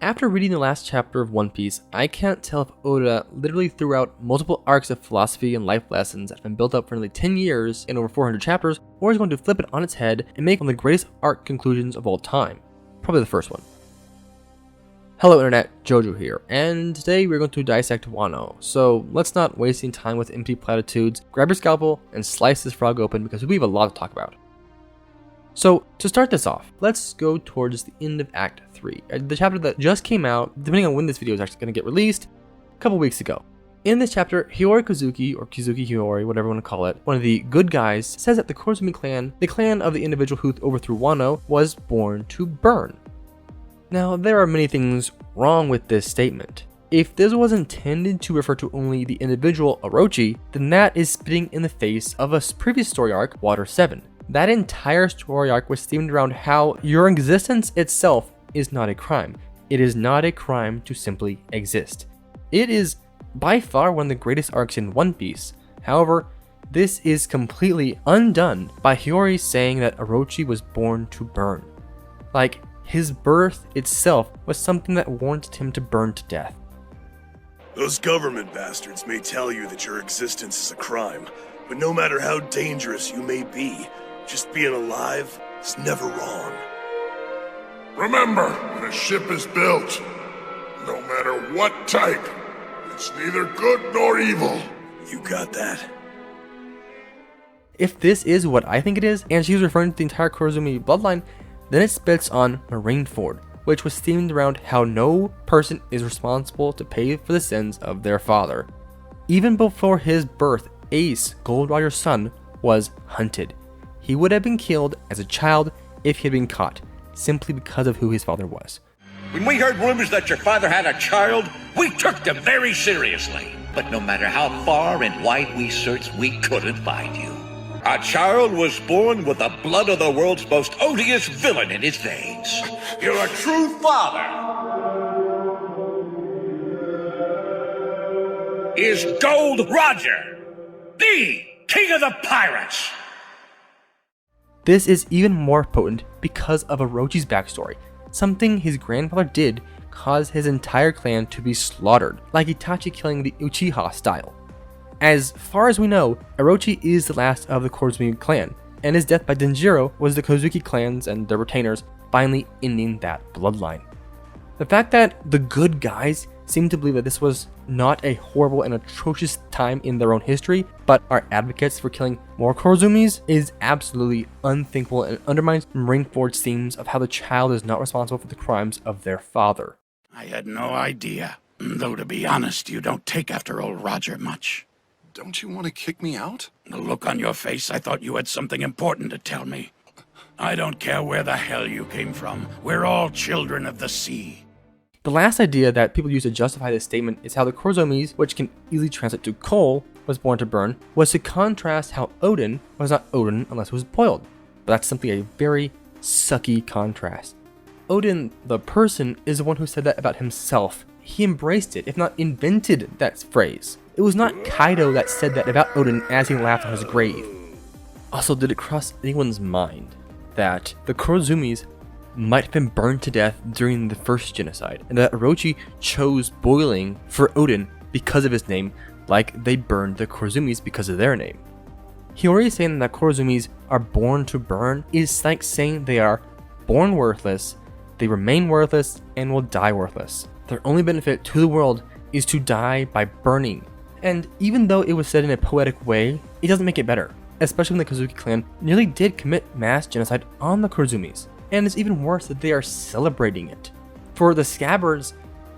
After reading the last chapter of One Piece, I can't tell if Oda literally threw out multiple arcs of philosophy and life lessons that have been built up for nearly 10 years in over 400 chapters, or is going to flip it on its head and make one of the greatest arc conclusions of all time. Probably the first one. Hello Internet, Jojo here, and today we're going to dissect Wano, so let's not waste any time with empty platitudes, grab your scalpel and slice this frog open because we have a lot to talk about. So, to start this off, let's go towards the end of Act 3, the chapter that just came out, depending on when this video is actually going to get released, a couple weeks ago. In this chapter, Hiyori Kozuki, or Kizuki Hiyori, whatever you want to call it, one of the good guys, says that the Kurozumi clan, the clan of the individual who overthrew Wano, was born to burn. Now, there are many things wrong with this statement. If this was intended to refer to only the individual Orochi, then that is spitting in the face of a previous story arc, Water 7. That entire story arc was themed around how your existence itself is not a crime. It is not a crime to simply exist. It is by far one of the greatest arcs in One Piece. However, this is completely undone by Hiyori saying that Orochi was born to burn. Like, his birth itself was something that warranted him to burn to death. Those government bastards may tell you that your existence is a crime, but no matter how dangerous you may be, just being alive is never wrong. Remember, when a ship is built, no matter what type, it's neither good nor evil. You got that. If this is what I think it is, and she's referring to the entire Kurozumi bloodline, then it spits on Marineford, which was themed around how no person is responsible to pay for the sins of their father. Even before his birth, Ace, Gold Roger's son, was hunted. He would have been killed as a child if he had been caught, simply because of who his father was. When we heard rumors that your father had a child, we took them very seriously. But no matter how far and wide we searched, we couldn't find you. Our child was born with the blood of the world's most odious villain in his veins. You're a true father. Is Gold Roger, the king of the pirates. This is even more potent because of Orochi's backstory. Something his grandfather did caused his entire clan to be slaughtered, like Itachi killing the Uchiha style. As far as we know, Orochi is the last of the Kurozumi clan, and his death by Denjiro was the Kozuki clans and their retainers finally ending that bloodline. The fact that the good guys seem to believe that this was not a horrible and atrocious time in their own history, but are advocates for killing more Kurozumis is absolutely unthinkable and undermines Marineford's themes of how the child is not responsible for the crimes of their father. I had no idea. Though to be honest, you don't take after old Roger much. Don't you want to kick me out? The look on your face, I thought you had something important to tell me. I don't care where the hell you came from. We're all children of the sea. The last idea that people use to justify this statement is how the Kurozumis, which can easily translate to coal, was born to burn, was to contrast how Odin was not Odin unless it was boiled. But that's simply a very sucky contrast. Odin, the person, is the one who said that about himself. He embraced it, if not invented that phrase. It was not Kaido that said that about Odin as he laughed on his grave. Also, did it cross anyone's mind that the Kurozumis might have been burned to death during the first genocide, and that Orochi chose boiling for Odin because of his name, like they burned the Kurozumis because of their name? Hiyori saying that Kurozumis are born to burn is like saying they are born worthless, they remain worthless, and will die worthless. Their only benefit to the world is to die by burning. And even though it was said in a poetic way, it doesn't make it better, especially when the Kozuki clan nearly did commit mass genocide on the Kurozumis. And it's even worse that they are celebrating it. For the Scabbards,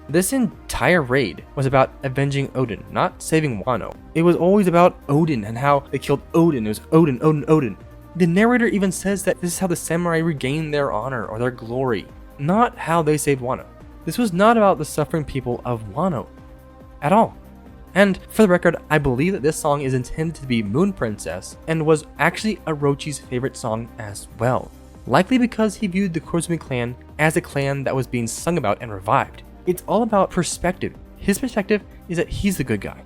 this entire raid was about avenging Odin, not saving Wano. It was always about Odin and how they killed Odin. It was Odin, Odin, Odin. The narrator even says that this is how the samurai regained their honor or their glory, not how they saved Wano. This was not about the suffering people of Wano at all. And for the record, I believe that this song is intended to be Moon Princess and was actually Orochi's favorite song as well. Likely because he viewed the Kurozumi clan as a clan that was being sung about and revived. It's all about perspective. His perspective is that he's the good guy.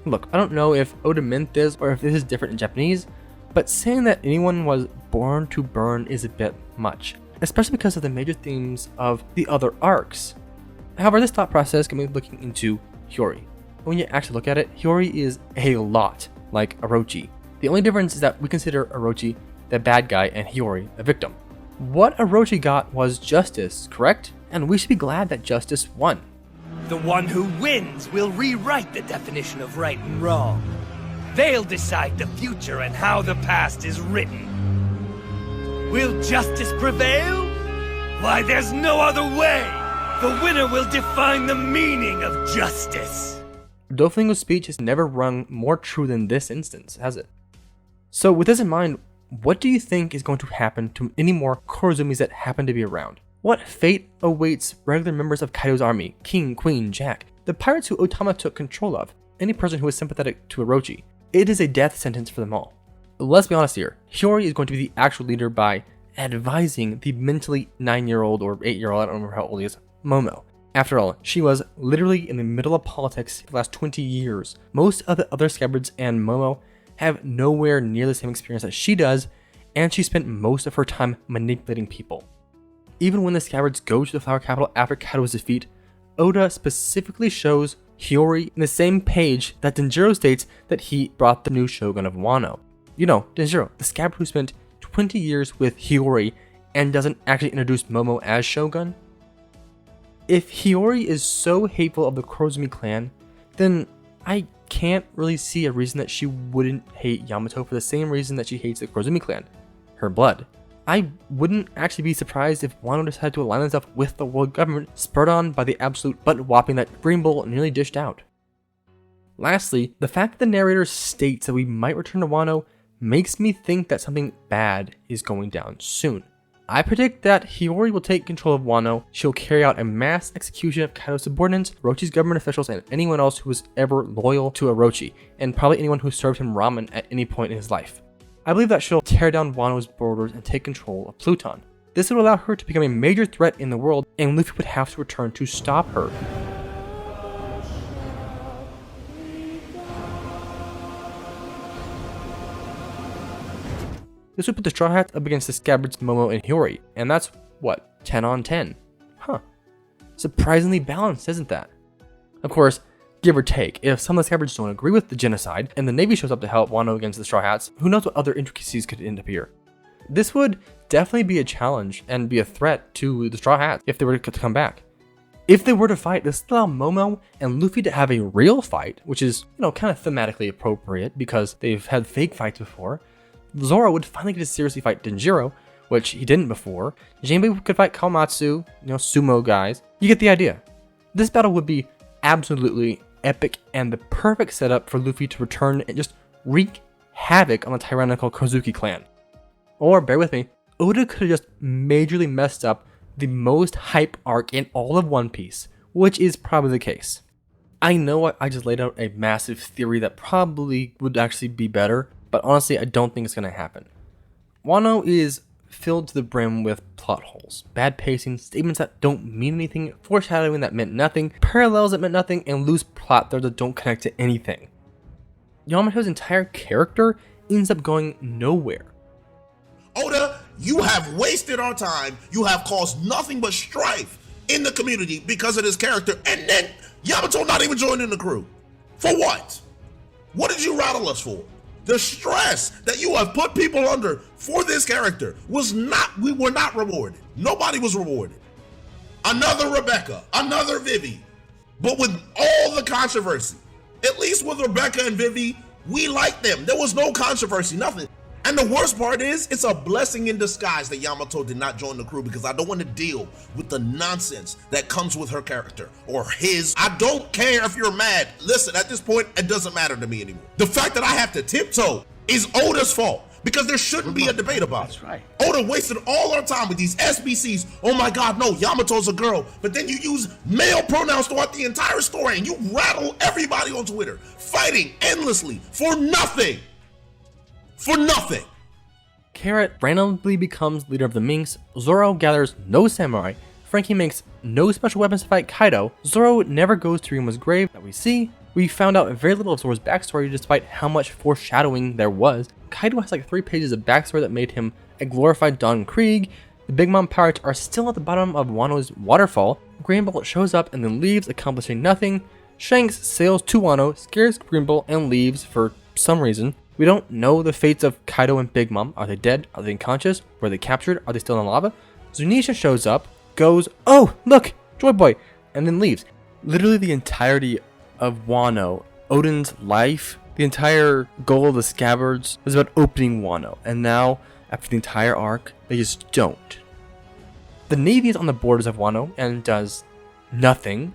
Look, I don't know if Oda meant this or if this is different in Japanese, but saying that anyone was born to burn is a bit much, especially because of the major themes of the other arcs. However, this thought process can be looking into Hiyori. When you actually look at it, Hiyori is a lot like Orochi. The only difference is that we consider Orochi the bad guy and Hiyori the victim. What Orochi got was justice, correct? And we should be glad that justice won. The one who wins will rewrite the definition of right and wrong. They'll decide the future and how the past is written. Will justice prevail? Why, there's no other way! The winner will define the meaning of justice! Doflamingo's speech has never rung more true than this instance, has it? So with this in mind, what do you think is going to happen to any more Kurozumis that happen to be around? What fate awaits regular members of Kaido's army, King, Queen, Jack, the pirates who Otama took control of, any person who is sympathetic to Orochi? It is a death sentence for them all. Let's be honest here, Hiyori is going to be the actual leader by advising the mentally 9-year-old or 8-year-old, I don't remember how old he is, Momo. After all, she was literally in the middle of politics for the last 20 years. Most of the other scabbards and Momo have nowhere near the same experience that she does, and she spent most of her time manipulating people. Even when the scabbards go to the flower capital after Kaido's defeat, Oda specifically shows Hiyori in the same page that Denjiro states that he brought the new shogun of Wano. You know, Denjiro, the scabbard who spent 20 years with Hiyori and doesn't actually introduce Momo as shogun. If Hiyori is so hateful of the Kurozumi clan, then I can't really see a reason that she wouldn't hate Yamato for the same reason that she hates the Kurozumi clan, her blood. I wouldn't actually be surprised if Wano decided to align themselves with the world government, spurred on by the absolute butt-whopping that Green Bull nearly dished out. Lastly, the fact that the narrator states that we might return to Wano makes me think that something bad is going down soon. I predict that Hiyori will take control of Wano, she'll carry out a mass execution of Kaido's subordinates, Orochi's government officials, and anyone else who was ever loyal to Orochi, and probably anyone who served him ramen at any point in his life. I believe that she'll tear down Wano's borders and take control of Pluton. This would allow her to become a major threat in the world, and Luffy would have to return to stop her. This would put the Strawhats up against the Scabbards, Momo, and Hiyori, and that's, what, 10 on 10? Huh. Surprisingly balanced, isn't that? Of course, give or take, if some of the Scabbards don't agree with the genocide, and the Navy shows up to help Wano against the Straw Hats, who knows what other intricacies could end up here. This would definitely be a challenge and be a threat to the Straw Hats if they were to come back. If they were to fight, this would allow Momo and Luffy to have a real fight, which is, kind of thematically appropriate because they've had fake fights before. Zoro would finally get to seriously fight Denjiro, which he didn't before. Jinbei could fight Kawamatsu, sumo guys. You get the idea. This battle would be absolutely epic and the perfect setup for Luffy to return and just wreak havoc on the tyrannical Kozuki clan. Or, bear with me, Oda could have just majorly messed up the most hype arc in all of One Piece, which is probably the case. I know I just laid out a massive theory that probably would actually be better, but honestly I don't think it's going to happen. Wano is filled to the brim with plot holes, bad pacing, statements that don't mean anything, foreshadowing that meant nothing, parallels that meant nothing, and loose plot threads that don't connect to anything. Yamato's entire character ends up going nowhere. Oda, you have wasted our time. You have caused nothing but strife in the community because of this character, and then Yamato not even joining the crew. For what? What did you rattle us for? The stress that you have put people under for this character we were not rewarded. Nobody was rewarded. Another Rebecca, another Vivi. But with all the controversy, at least with Rebecca and Vivi, we liked them. There was no controversy, nothing. And the worst part is, it's a blessing in disguise that Yamato did not join the crew because I don't want to deal with the nonsense that comes with her character or his. I don't care if you're mad. Listen, at this point, it doesn't matter to me anymore. The fact that I have to tiptoe is Oda's fault because there shouldn't be a debate about it. That's right. Oda wasted all our time with these SBCs. Oh my God, no, Yamato's a girl. But then you use male pronouns throughout the entire story and you rattle everybody on Twitter, fighting endlessly for nothing. For nothing. Carrot randomly becomes leader of the Minks, Zoro gathers no samurai, Frankie makes no special weapons to fight Kaido, Zoro never goes to Rima's grave that we see, we found out very little of Zoro's backstory despite how much foreshadowing there was. Kaido has like 3 pages of backstory that made him a glorified Don Krieg, the Big Mom pirates are still at the bottom of Wano's waterfall, Green Bull shows up and then leaves, accomplishing nothing. Shanks sails to Wano, scares Green Bull, and leaves for some reason. We don't know the fates of Kaido and Big Mom. Are they dead? Are they unconscious? Were they captured? Are they still in the lava? Zunisha shows up, goes, "Oh, look, Joy Boy," and then leaves. Literally the entirety of Wano, Oden's life, the entire goal of the Scabbards was about opening Wano. And now, after the entire arc, they just don't. The Navy is on the borders of Wano and does nothing.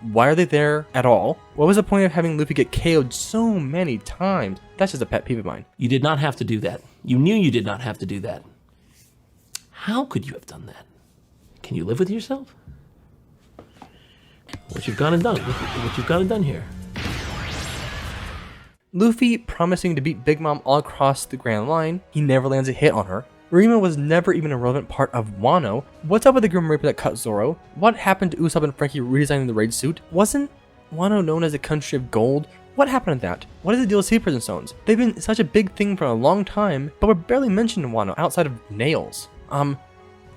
Why are they there at all? What was the point of having Luffy get KO'd so many times? That's just a pet peeve of mine. You did not have to do that. You knew you did not have to do that. How could you have done that? Can you live with yourself? What you've gone and done. What you've gone and done here. Luffy promising to beat Big Mom all across the Grand Line. He never lands a hit on her. Rima was never even a relevant part of Wano. What's up with the Grim Reaper that cut Zoro? What happened to Usopp and Frankie redesigning the raid suit? Wasn't Wano known as a country of gold? What happened to that? What is the deal with sea prison stones? They've been such a big thing for a long time, but were barely mentioned in Wano outside of nails.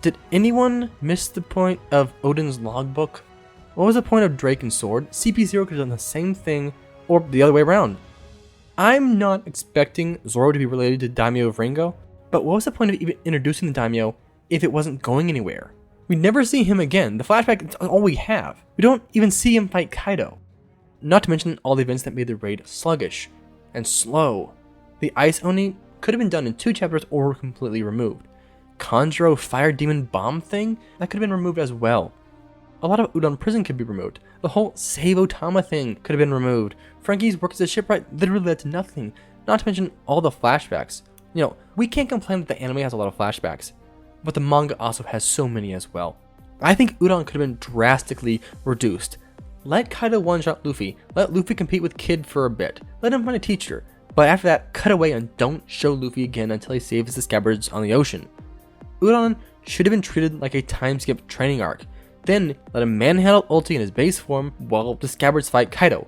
Did anyone miss the point of Oden's logbook? What was the point of Drake and Sword? CP0 could have done the same thing, or the other way around. I'm not expecting Zoro to be related to Daimyo of Ringo, but what was the point of even introducing the Daimyo if it wasn't going anywhere? We never see him again. The flashback is all we have. We don't even see him fight Kaido. Not to mention all the events that made the raid sluggish and slow. The Ice Oni could have been done in 2 chapters or completely removed. Kanjuro Fire Demon Bomb thing? That could have been removed as well. A lot of Udon Prison could be removed. The whole Save Otama thing could have been removed. Frankie's work as a shipwright literally led to nothing. Not to mention all the flashbacks. You know, we can't complain that the anime has a lot of flashbacks, but the manga also has so many as well. I think Udon could have been drastically reduced. Let Kaido one-shot Luffy. Let Luffy compete with Kid for a bit. Let him find a teacher. But after that, cut away and don't show Luffy again until he saves the Scabbards on the ocean. Udon should have been treated like a time-skip training arc. Then let him manhandle ulti in his base form while the Scabbards fight Kaido.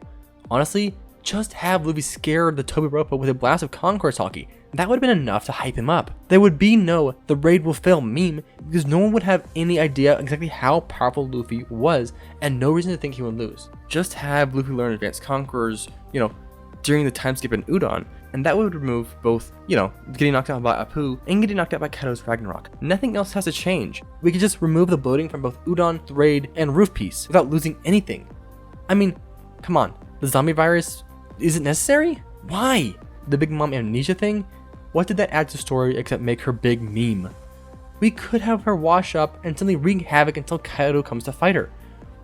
Honestly, just have Luffy scare the Tobiropo with a blast of Conqueror's Haki. That would have been enough to hype him up. There would be no "the raid will fail" meme because no one would have any idea exactly how powerful Luffy was and no reason to think he would lose. Just have Luffy learn Advanced Conquerors, during the time skip in Udon, and that would remove both, getting knocked out by Apu and getting knocked out by Kaido's Ragnarok. Nothing else has to change. We could just remove the bloating from both Udon, the raid, and Roof Piece without losing anything. I mean, come on, the zombie virus, is it necessary? Why? The Big Mom amnesia thing? What did that add to the story except make her big meme? We could have her wash up and suddenly wreak havoc until Kaido comes to fight her.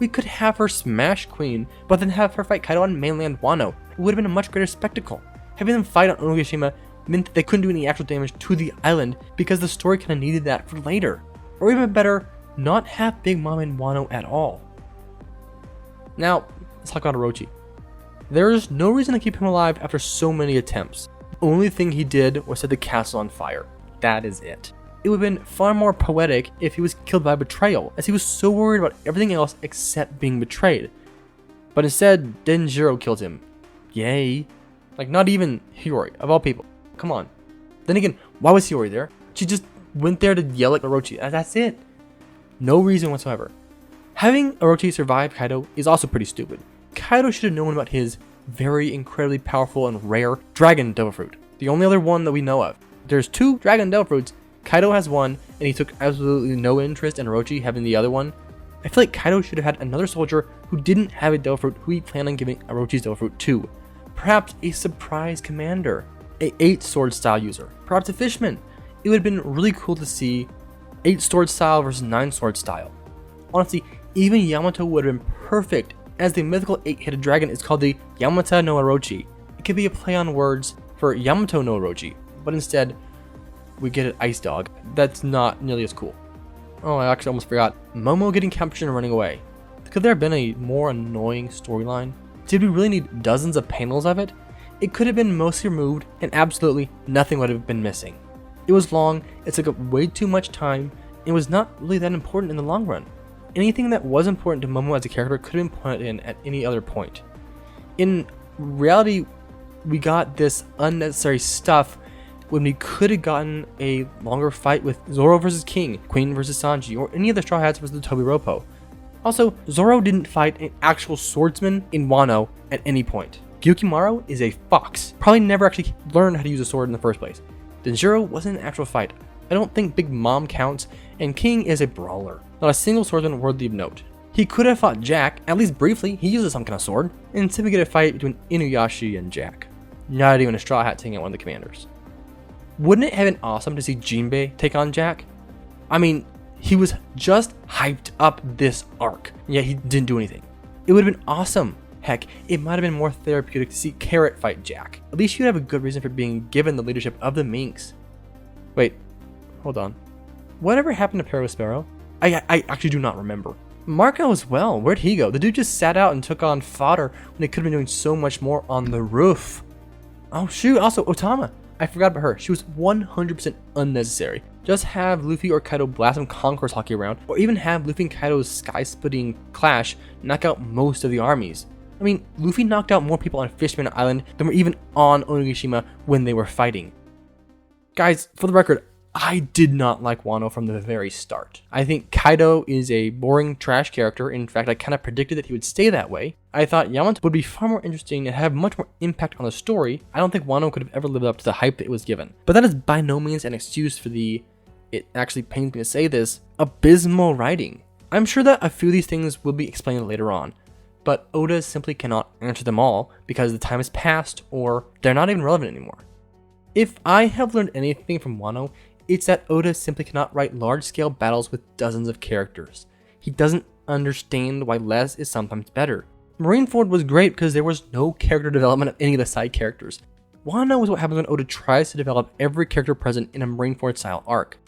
We could have her smash Queen, but then have her fight Kaido on mainland Wano. It would have been a much greater spectacle. Having them fight on Onigashima meant that they couldn't do any actual damage to the island because the story kind of needed that for later. Or even better, not have Big Mom in Wano at all. Now, let's talk about Orochi. There is no reason to keep him alive after so many attempts. The only thing he did was set the castle on fire. That is it. It would have been far more poetic if he was killed by betrayal, as he was so worried about everything else except being betrayed. But instead, Denjiro killed him. Yay. Like, not even Hiyori, of all people. Come on. Then again, why was Hiyori there? She just went there to yell at Orochi. That's it. No reason whatsoever. Having Orochi survive Kaido is also pretty stupid. Kaido should have known about his very incredibly powerful and rare Dragon Devil Fruit. The only other one that we know of. There's 2 Dragon Devil Fruits. Kaido has one, and he took absolutely no interest in Orochi having the other one. I feel like Kaido should have had another soldier who didn't have a Devil Fruit who he planned on giving Orochi's Devil Fruit to. Perhaps a surprise commander. A 8-sword style user. Perhaps a fishman. It would have been really cool to see 8-sword style versus 9-sword style. Honestly, even Yamato would have been perfect, as the mythical 8-headed dragon is called the Yamata no Orochi. It could be a play on words for Yamato no Orochi, but instead, we get an ice dog. That's not nearly as cool. Oh, I actually almost forgot. Momo getting captured and running away. Could there have been a more annoying storyline? Did we really need dozens of panels of it? It could have been mostly removed and absolutely nothing would have been missing. It was long, it took up way too much time, and was not really that important in the long run. Anything that was important to Momo as a character could have been pointed in at any other point. In reality, we got this unnecessary stuff when we could have gotten a longer fight with Zoro versus King, Queen versus Sanji, or any of the Strawhats versus the Tobiropo. Also, Zoro didn't fight an actual swordsman in Wano at any point. Gyukimaru is a fox, probably never actually learned how to use a sword in the first place. Denjiro wasn't an actual fight. I don't think Big Mom counts, and King is a brawler, not a single swordsman worthy of note. He could have fought Jack, at least briefly, he uses some kind of sword, and simply get a fight between Inuyasha and Jack. Not even a Straw Hat taking out one of the commanders. Wouldn't it have been awesome to see Jinbei take on Jack? I mean, he was just hyped up this arc, yet he didn't do anything. It would have been awesome. Heck, it might have been more therapeutic to see Carrot fight Jack. At least you'd have a good reason for being given the leadership of the Minks. Wait, hold on. Whatever happened to Perospero? I actually do not remember. Marco as well, where'd he go? The dude just sat out and took on fodder when he could have been doing so much more on the roof. Oh shoot, also Otama. I forgot about her. She was 100% unnecessary. Just have Luffy or Kaido blast some Conqueror's Haki around, or even have Luffy and Kaido's sky-splitting clash knock out most of the armies. I mean, Luffy knocked out more people on Fishman Island than were even on Onigashima when they were fighting. Guys, for the record, I did not like Wano from the very start. I think Kaido is a boring trash character. In fact, I kind of predicted that he would stay that way. I thought Yamato would be far more interesting and have much more impact on the story. I don't think Wano could have ever lived up to the hype that it was given. But that is by no means an excuse for the, it actually pains me to say this, abysmal writing. I'm sure that a few of these things will be explained later on, but Oda simply cannot answer them all because the time has passed or they're not even relevant anymore. If I have learned anything from Wano, it's that Oda simply cannot write large-scale battles with dozens of characters. He doesn't understand why less is sometimes better. Marineford was great because there was no character development of any of the side characters. Wano is what happens when Oda tries to develop every character present in a Marineford-style arc.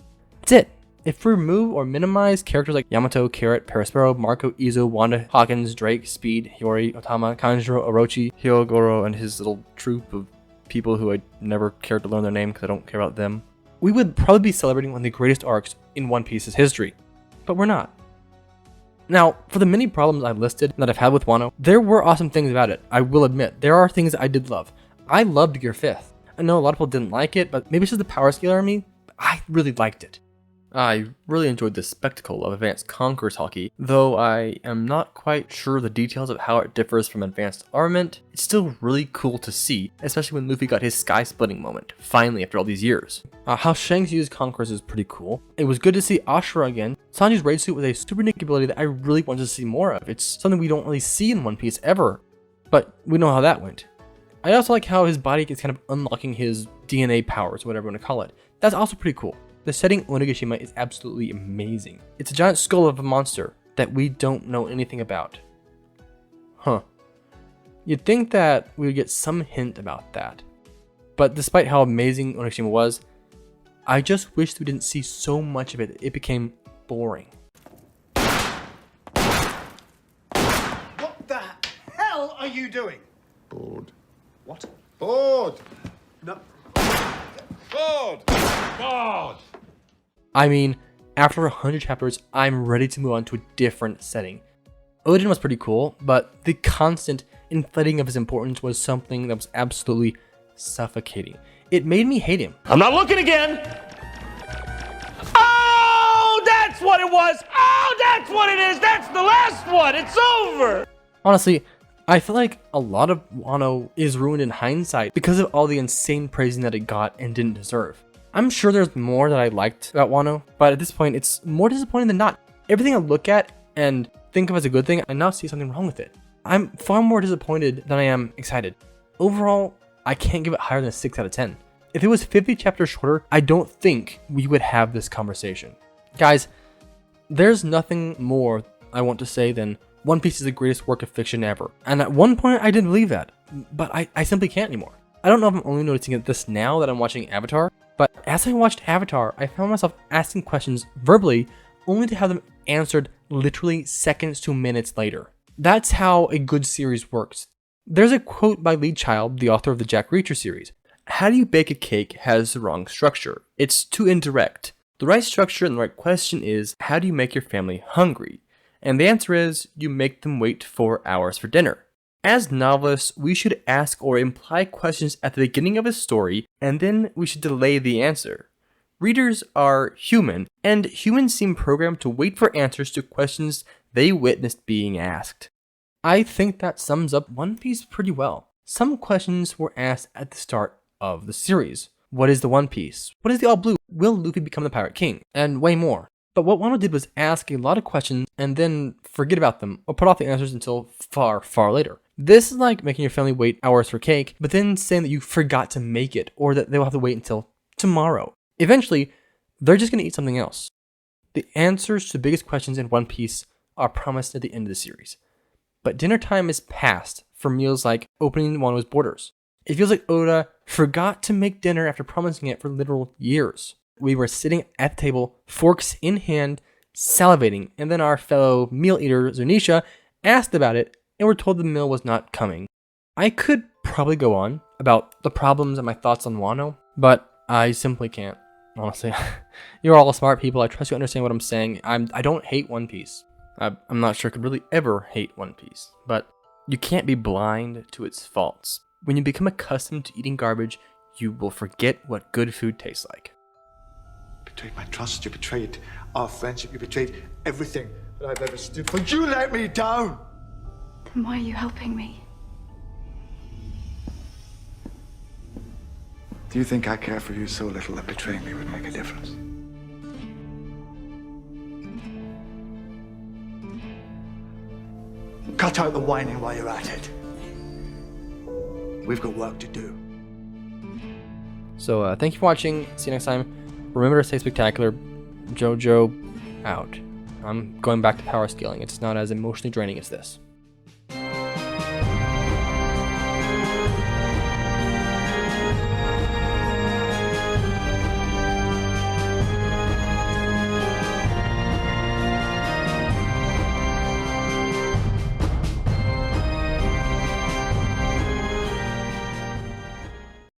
That's it. If we remove or minimize characters like Yamato, Carrot, Perospero, Marco, Izo, Wanda, Hawkins, Drake, Speed, Hiyori, Otama, Kanjuro, Orochi, Hyogoro, and his little troop of people who I never cared to learn their name because I don't care about them, we would probably be celebrating one of the greatest arcs in One Piece's history. But we're not. Now, for the many problems I've listed that I've had with Wano, there were awesome things about it. I will admit, there are things that I did love. I loved Gear 5th. I know a lot of people didn't like it, but maybe it's just the power scaler in me. I really liked it. I really enjoyed the spectacle of Advanced Conqueror's Haki, though I am not quite sure the details of how it differs from Advanced Armament. It's still really cool to see, especially when Luffy got his sky-splitting moment, finally after all these years. How Shanks used Conquerors is pretty cool. It was good to see Ashura again. Sanji's raid suit was a super unique ability that I really wanted to see more of. It's something we don't really see in One Piece ever, but we know how that went. I also like how his body is kind of unlocking his DNA powers, whatever you want to call it. That's also pretty cool. The setting Onigashima is absolutely amazing. It's a giant skull of a monster that we don't know anything about. Huh. You'd think that we would get some hint about that. But despite how amazing Onigashima was, I just wish we didn't see so much of it that it became boring. What the hell are you doing? Bored. What? Bored! No. Bored! Bored! I mean, after 100 chapters, I'm ready to move on to a different setting. Odin was pretty cool, but the constant inflating of his importance was something that was absolutely suffocating. It made me hate him. I'm not looking again! Oh, that's what it was! Oh, that's what it is! That's the last one! It's over! Honestly, I feel like a lot of Wano is ruined in hindsight because of all the insane praising that it got and didn't deserve. I'm sure there's more that I liked about Wano, but at this point, it's more disappointing than not. Everything I look at and think of as a good thing, I now see something wrong with it. I'm far more disappointed than I am excited. Overall, I can't give it higher than a 6 out of 10. If it was 50 chapters shorter, I don't think we would have this conversation. Guys, there's nothing more I want to say than One Piece is the greatest work of fiction ever. And at one point, I didn't believe that, but I simply can't anymore. I don't know if I'm only noticing this now that I'm watching Avatar, but as I watched Avatar, I found myself asking questions verbally only to have them answered literally seconds to minutes later. That's how a good series works. There's a quote by Lee Child, the author of the Jack Reacher series. How do you bake a cake has the wrong structure. It's too indirect. The right structure and the right question is, how do you make your family hungry? And the answer is, you make them wait 4 hours for dinner. As novelists, we should ask or imply questions at the beginning of a story, and then we should delay the answer. Readers are human, and humans seem programmed to wait for answers to questions they witnessed being asked. I think that sums up One Piece pretty well. Some questions were asked at the start of the series. What is the One Piece? What is the All Blue? Will Luffy become the Pirate King? And way more. But what Wano did was ask a lot of questions and then forget about them or put off the answers until far, far later. This is like making your family wait hours for cake, but then saying that you forgot to make it or that they will have to wait until tomorrow. Eventually, they're just going to eat something else. The answers to the biggest questions in One Piece are promised at the end of the series. But dinner time is past for meals like opening Wano's borders. It feels like Oda forgot to make dinner after promising it for literal years. We were sitting at the table, forks in hand, salivating, and then our fellow meal eater, Zunisha, asked about it, and we're told the meal was not coming. I could probably go on about the problems and my thoughts on Wano, but I simply can't, honestly. You're all smart people, I trust you understand what I'm saying. I don't hate One Piece. I'm not sure I could really ever hate One Piece, but you can't be blind to its faults. When you become accustomed to eating garbage, you will forget what good food tastes like. You betrayed my trust, you betrayed our friendship, you betrayed everything that I've ever stood for. You let me down! Then why are you helping me? Do you think I care for you so little that betraying me would make a difference? Cut out the whining while you're at it. We've got work to do. So thank you for watching. See you next time. Remember to stay spectacular. JoJo out. I'm going back to power scaling. It's not as emotionally draining as this.